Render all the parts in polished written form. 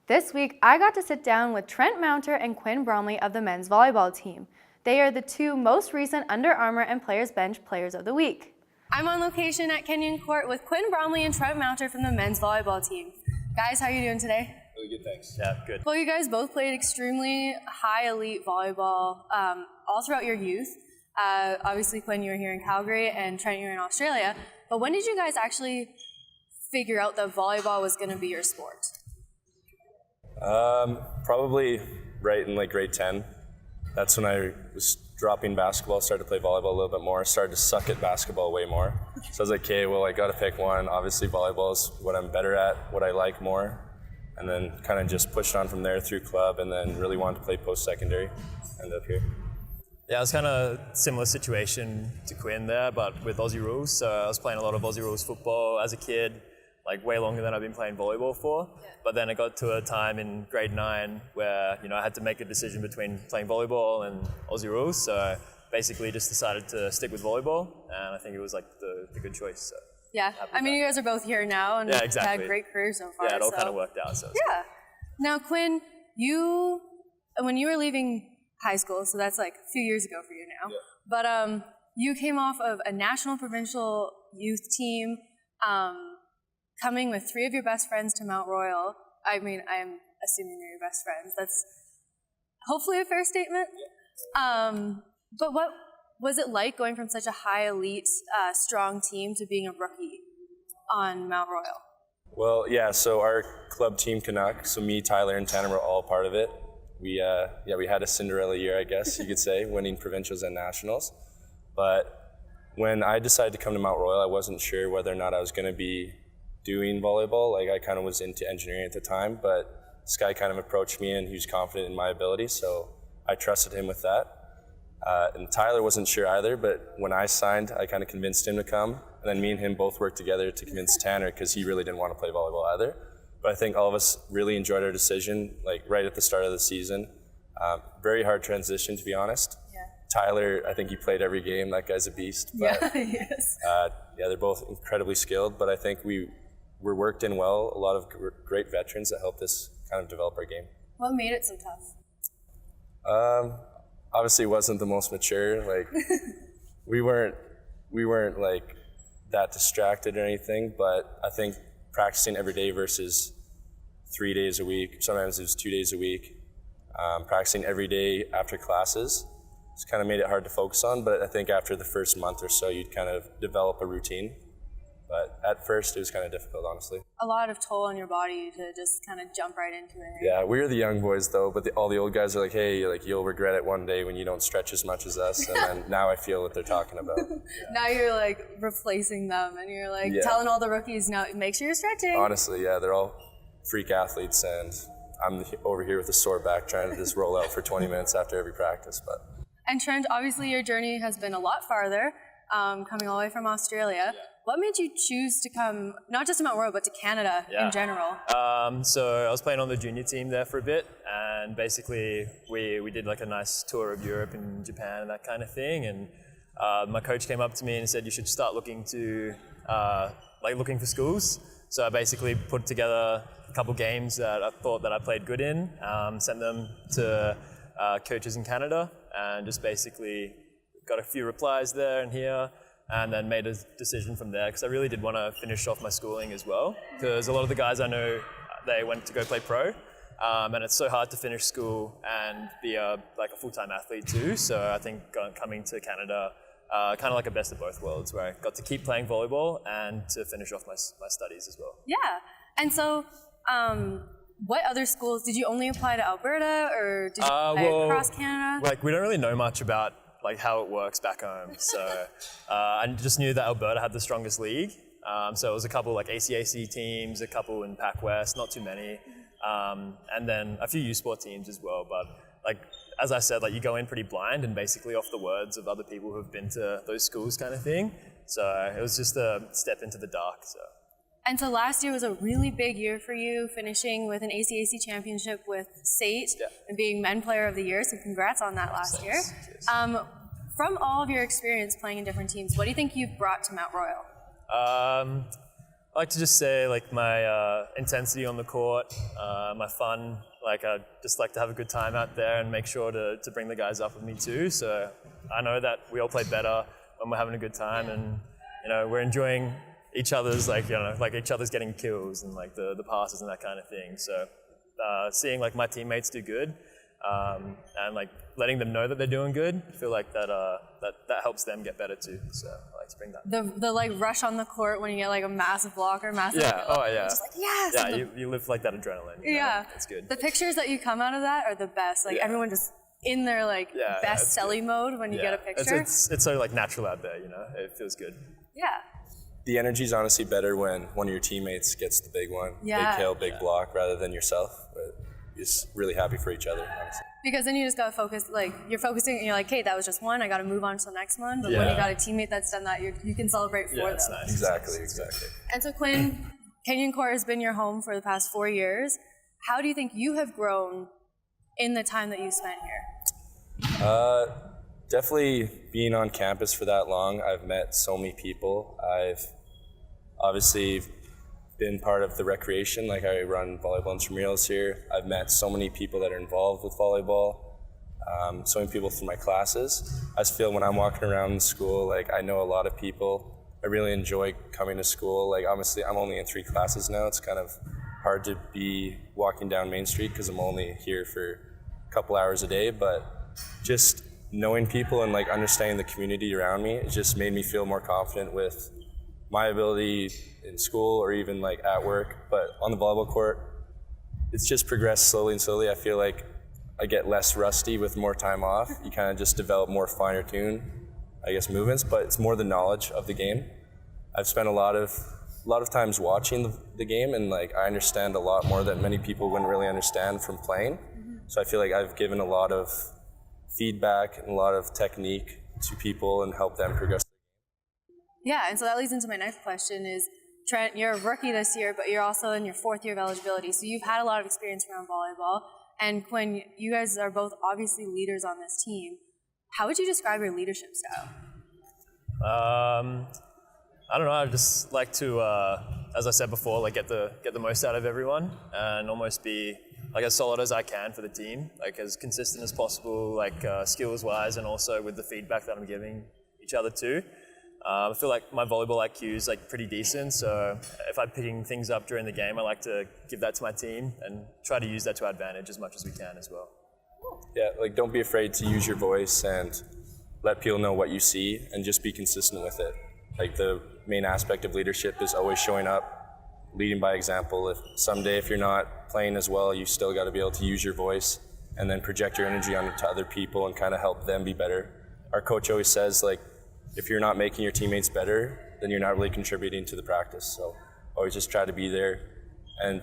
This week, I got to sit down with Trent Mounter and Quinn Bromley of the men's volleyball team. They are the two most recent Under Armour and Players Bench Players of the Week. I'm on location at Kenyon Court with Quinn Bromley and Trent Mounter from the men's volleyball team. Guys, how are you doing today? Really good, thanks. Yeah, good. Well, you guys both played extremely high elite volleyball all throughout your youth. Obviously, Quinn, you were here in Calgary, and Trent, you were in Australia. But when did you guys actually figure out that volleyball was going to be your sport? Probably right in grade 10. That's when I was dropping basketball, started to play volleyball a little bit more, started to suck at basketball way more. So I was like, okay, well, I got to pick one. Obviously, volleyball is what I'm better at, what I like more. And then kind of just pushed on from there through club, and then really wanted to play post-secondary. Ended up here. Yeah, it was kind of a similar situation to Quinn there, but with Aussie rules. So I was playing a lot of Aussie rules football as a kid, way longer than I've been playing volleyball for. Yeah. But then it got to a time in grade 9 where, I had to make a decision between playing volleyball and Aussie rules. So I basically just decided to stick with volleyball, and I think it was the good choice. So. Yeah, you guys are both here now and exactly. had great careers so far. Yeah, it all kind of worked out. So. Yeah. Now, Quinn, when you were leaving high school, so that's a few years ago for you now, but you came off of a national provincial youth team, coming with 3 of your best friends to Mount Royal. I mean, I'm assuming they're your best friends. That's hopefully a fair statement. Yeah. But what was it like going from such a high elite, strong team to being a rookie on Mount Royal? Well, yeah, so our club team Canuck, so me, Tyler, and Tanner were all part of it. We had a Cinderella year, I guess you could say, winning provincials and nationals. But when I decided to come to Mount Royal, I wasn't sure whether or not I was going to be doing volleyball. I kind of was into engineering at the time, but this guy kind of approached me and he was confident in my ability, so I trusted him with that. And Tyler wasn't sure either, but when I signed, I kind of convinced him to come. And then me and him both worked together to convince Tanner, because he really didn't want to play volleyball either. But I think all of us really enjoyed our decision, right at the start of the season. Very hard transition, to be honest. Yeah. Tyler, I think he played every game. That guy's a beast. But, yeah, he is. They're both incredibly skilled, but I think we were worked in well. A lot of great veterans that helped us kind of develop our game. What made it so tough? Obviously, it wasn't the most mature. We weren't that distracted or anything, but I think practicing every day versus 3 days a week, sometimes it was 2 days a week, practicing every day after classes, it's kind of made it hard to focus on. But I think after the first month or so, you'd kind of develop a routine. But at first, it was kind of difficult, honestly. A lot of toll on your body to just kind of jump right into it. Yeah, we were the young boys, though, but all the old guys are like, hey, you'll regret it one day when you don't stretch as much as us. And then now I feel what they're talking about. Yeah. Now you're replacing them, and you're telling all the rookies, now make sure you're stretching. Honestly, yeah, they're all freak athletes, and I'm over here with a sore back trying to just roll out for 20 minutes after every practice. And Trent, obviously your journey has been a lot farther, coming all the way from Australia. Yeah. What made you choose to come, not just to Mount Royal, but to Canada in general? So I was playing on the junior team there for a bit, and basically we did a nice tour of Europe and Japan and that kind of thing. And my coach came up to me and said, you should start looking for schools. So I basically put together a couple games that I thought that I played good in, sent them to coaches in Canada, and just basically got a few replies there and here. And then made a decision from there, because I really did want to finish off my schooling as well. Because a lot of the guys I know, they went to go play pro, and it's so hard to finish school and be a full-time athlete too. So I think coming to Canada, kind of a best of both worlds, where I got to keep playing volleyball and to finish off my studies as well. Yeah, and so what other schools, did you only apply to Alberta, or did you apply across Canada? We don't really know much about how it works back home. So I just knew that Alberta had the strongest league. So it was a couple ACAC teams, a couple in Pac West, not too many. And then a few U Sport teams as well. But as I said, you go in pretty blind and basically off the words of other people who've been to those schools kind of thing. So it was just a step into the dark. And so last year was a really big year for you, finishing with an ACAC championship with SAIT and being Men Player of the Year, so congrats on that last year. From all of your experience playing in different teams, what do you think you've brought to Mount Royal? I like to just say like my intensity on the court, my fun. Like I just like to have a good time out there and make sure to bring the guys up with me too. So I know that we all play better when we're having a good time, and we're enjoying each other's like each other's getting kills and like the passes and that kind of thing. So seeing like my teammates do good and like letting them know that they're doing good, I feel like that helps them get better too. So I like to bring that. The like rush on the court when you get like a massive block or massive Yeah. kill, Oh yeah. just like yes. Yeah. And You live like that adrenaline. yeah. It's good. The pictures that you come out of that are the best. Like everyone just in their like best selly mode when you get a picture. It's so like natural out there. It feels good. Yeah. The energy's honestly better when one of your teammates gets the big one, Yeah. big kill, big block, rather than yourself. But you're just really happy for each other, honestly. Because then you just gotta focus, like you're focusing and you're like, hey, that was just one, I gotta move on to the next one. But when you got a teammate that's done that, you can celebrate for them. It's nice. Exactly. And so Quinn, Kenyon Court has been your home for the past 4 years. How do you think you have grown in the time that you spent here? Definitely being on campus for that long, I've met so many people. I've obviously been part of the recreation, like I run volleyball intramurals here. I've met so many people that are involved with volleyball, so many people through my classes. I just feel when I'm walking around in school, like I know a lot of people. I really enjoy coming to school. Like honestly, I'm only in 3 classes now. It's kind of hard to be walking down Main Street because I'm only here for a couple hours a day, but just knowing people and like understanding the community around me, it just made me feel more confident with my ability in school or even like at work. But on the volleyball court, it's just progressed slowly and slowly. I feel like I get less rusty with more time off. You kind of just develop more finer tune, I guess, movements, but it's more the knowledge of the game. I've spent a lot of times watching the game, and like I understand a lot more that many people wouldn't really understand from playing. So I feel like I've given a lot of feedback and a lot of technique to people and help them progress. Yeah, and so that leads into my next question is, Trent, you're a rookie this year, but you're also in your 4th year of eligibility, so you've had a lot of experience around volleyball. And Quinn, you guys are both obviously leaders on this team. How would you describe your leadership style? I don't know. I just like to, as I said before, like get the most out of everyone and almost be like as solid as I can for the team, like as consistent as possible, like skills wise, and also with the feedback that I'm giving each other too. I feel like my volleyball IQ is like pretty decent, so if I'm picking things up during the game, I like to give that to my team and try to use that to our advantage as much as we can as well. Yeah, like don't be afraid to use your voice and let people know what you see and just be consistent with it. Like the main aspect of leadership is always showing up, leading by example. If someday if you're not playing as well, you still got to be able to use your voice and then project your energy onto other people and kind of help them be better. Our coach always says, like, if you're not making your teammates better, then you're not really contributing to the practice. So always just try to be there and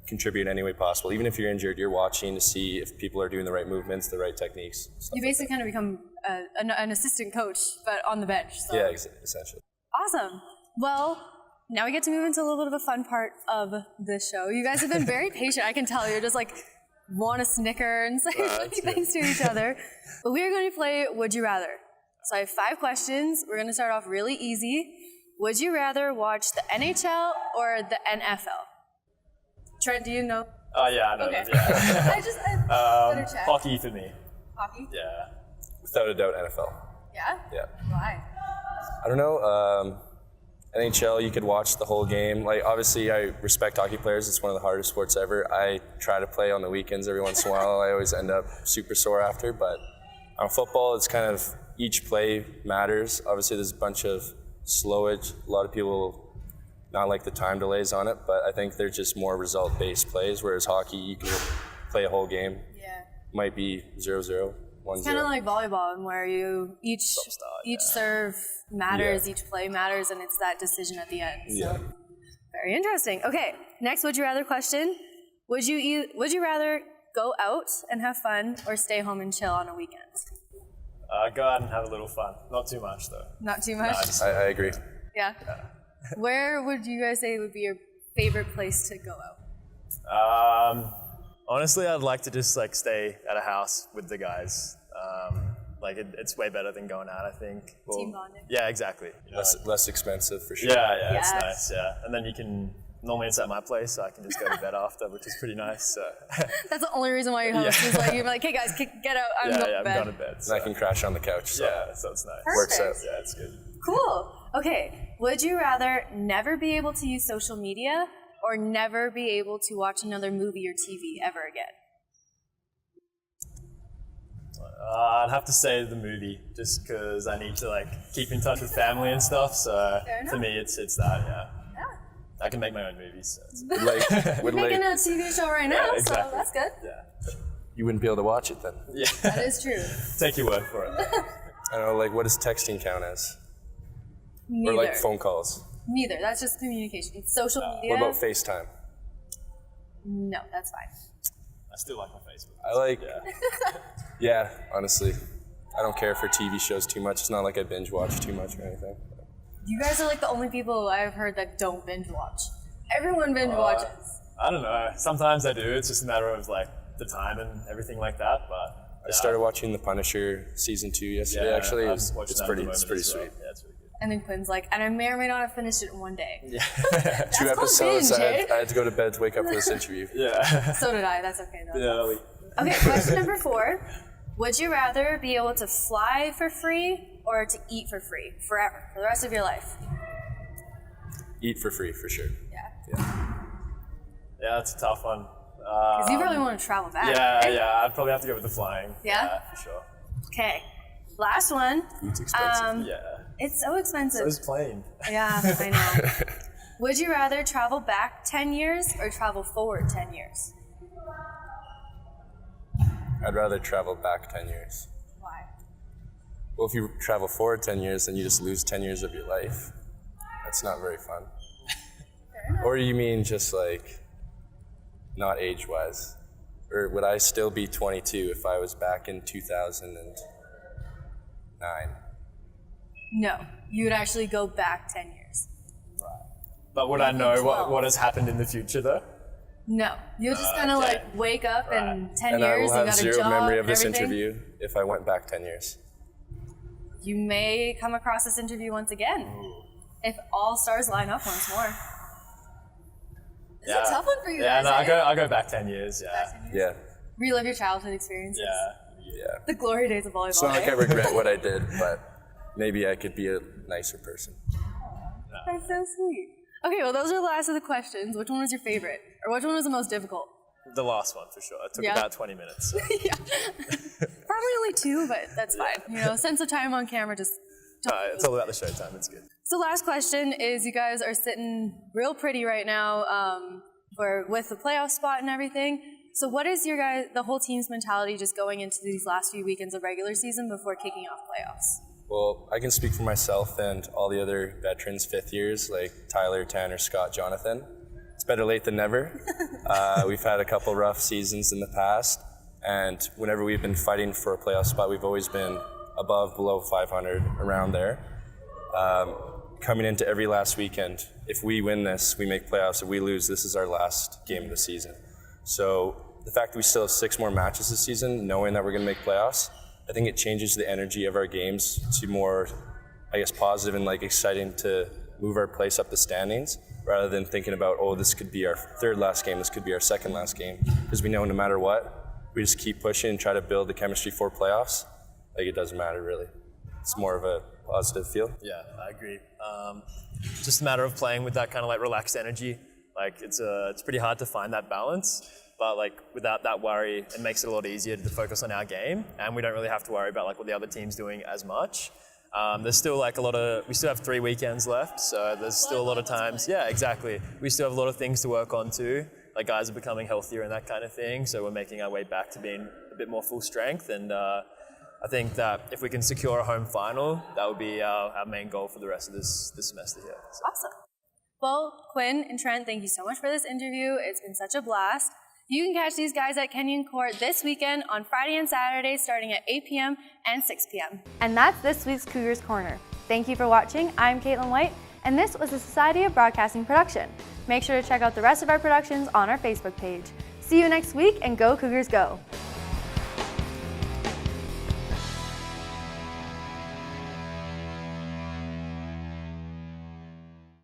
contribute in any way possible. Even if you're injured, you're watching to see if people are doing the right movements, the right techniques. You basically kind of become an assistant coach, but on the bench. So. Yeah, essentially. Awesome. Well, now we get to move into a little bit of a fun part of the show. You guys have been very patient. I can tell you're just like want to snicker and say funny things to each other. But we are going to play Would You Rather. So I have 5 questions. We're going to start off really easy. Would you rather watch the NHL or the NFL? Trent, do you know? Oh yeah, I know. Okay. Yeah. I better check. Hockey for me. Hockey? Yeah. Without a doubt, NFL. Yeah? Yeah. Why? I don't know. NHL, you could watch the whole game. Like, obviously, I respect hockey players. It's one of the hardest sports ever. I try to play on the weekends every once in a while. I always end up super sore after. But on football, it's kind of each play matters. Obviously, there's a bunch of slowage. A lot of people not like the time delays on it, but I think they're just more result-based plays, whereas hockey, you can play a whole game. Yeah. Might be 0-0, 1-0. It's kind of like volleyball, where you each serve matters, each play matters, and it's that decision at the end. So. Yeah. Very interesting. Okay, next would you rather question. Would you rather go out and have fun or stay home and chill on a weekend? Go out and have a little fun. Not too much though. Not too much? I agree. Yeah. Where would you guys say would be your favorite place to go out? Honestly, I'd like to just like stay at a house with the guys. Like it's way better than going out, I think. Well, Team bonding. Yeah, exactly. You know, Less expensive for sure. yeah, it's Yes. nice. Yeah, and then you can. Normally it's at my place, so I can just go to bed after, which is pretty nice. So That's the only reason why you host is like you're like, hey guys, get out. I'm going to I'm bed. going to bed. And So. I can crash on the couch. So Yeah, so it's nice. works out. Perfect. Yeah, it's good. Cool. Okay. Would you rather never be able to use social media or never be able to watch another movie or TV ever again? I'd have to say the movie, just because I need to like keep in touch with family and stuff. So Fair for enough. me, it's that. Yeah. I can make my own movies. So it's, Would Making like, a TV show right now, exactly. so that's good. yeah. you wouldn't be able to watch it then. Yeah. That is true. Take your word for it. I don't know, like what does texting count as? Neither. Or like phone calls? Neither. That's just communication. Social media. What about FaceTime? No, that's fine. I still like my Facebook. I like, Yeah. yeah, honestly. I don't care for TV shows too much. It's not like I binge watch too much or anything. You guys are like the only people I've heard that don't binge watch. Everyone binge watches. I don't know. Sometimes I do. It's just a matter of like the time and everything like that. But I started watching The Punisher season 2 yesterday. Actually, I'm it's watching that at pretty the moment sweet. as well. Yeah, it's really good. And then Quinn's like, and I may or may not have finished it in one day. Yeah. 2 called episodes. binge, I had to go to bed to wake up for this interview. yeah. So did I. That's okay though. Yeah. Okay, question number 4. Would you rather be able to fly for free or to eat for free forever, for the rest of your life? Eat for free, for sure. Yeah. Yeah, that's a tough one. Because you really want to travel back. Yeah, right? yeah. I'd probably have to go with the flying. Yeah? For sure. Okay. Last one. Food's expensive. Yeah. It's so expensive. So is plane. Yeah, I know. Would you rather travel back 10 years or travel forward 10 years? I'd rather travel back 10 years. Why? Well, if you travel forward 10 years, then you just lose 10 years of your life. That's not very fun. Or you mean just like, not age-wise? Or would I still be 22 if I was back in 2009? No, you would actually go back 10 years. But would I know 12. what has happened in the future though? No, you'll just kind of okay. like wake up in 10 And I years, will you have got a zero job memory of and this everything. interview if I went back 10 years. You may come across this interview once again. If all stars line up once more. It's a tough one for you Yeah, guys. no, eh? I go back 10 years. Yeah. Yeah, Relive your childhood experiences. Yeah. yeah. The glory days of volleyball. It's not like I regret what I did, but maybe I could be a nicer person. That's so sweet. Okay, well, those are the last of the questions. Which one was your favorite? Or which one was the most difficult? The last one for sure. It took Yeah. about 20 minutes. So. Yeah. Probably only 2, but that's fine. You know, sense of time on camera just. It's all about the showtime. It's good. So last question is, you guys are sitting real pretty right now with the playoff spot and everything. So what is your guys, the whole team's mentality just going into these last few weekends of regular season before kicking off playoffs? Well, I can speak for myself and all the other veterans, 5th years, like Tyler, Tanner, Scott, Jonathan. It's better late than never. We've had a couple rough seasons in the past, and whenever we've been fighting for a playoff spot, we've always been above, below 500, around there. Coming into every last weekend, if we win this, we make playoffs. If we lose, this is our last game of the season. So the fact that we still have 6 more matches this season, knowing that we're going to make playoffs, I think it changes the energy of our games to more, I guess, positive and like exciting to move our place up the standings, rather than thinking about, oh, this could be our 3rd last game, this could be our 2nd last game, because we know no matter what, we just keep pushing and try to build the chemistry for playoffs. Like, it doesn't matter really. It's more of a positive feel. Yeah, I agree. Just a matter of playing with that kind of like relaxed energy. Like it's pretty hard to find that balance, but like without that worry, it makes it a lot easier to focus on our game, and we don't really have to worry about like what the other team's doing as much. There's still like we still have 3 weekends left, so there's still a lot of times. Yeah, exactly. We still have a lot of things to work on too. Like guys are becoming healthier and that kind of thing, so we're making our way back to being a bit more full strength. And I think that if we can secure a home final, that would be our main goal for the rest of this semester here. So. Awesome. Well, Quinn and Trent, thank you so much for this interview. It's been such a blast. You can catch these guys at Kenyon Court this weekend on Friday and Saturday starting at 8 p.m. and 6 p.m. And that's this week's Cougars Corner. Thank you for watching. I'm Caitlin White, and this was the Society of Broadcasting production. Make sure to check out the rest of our productions on our Facebook page. See you next week, and go Cougars go!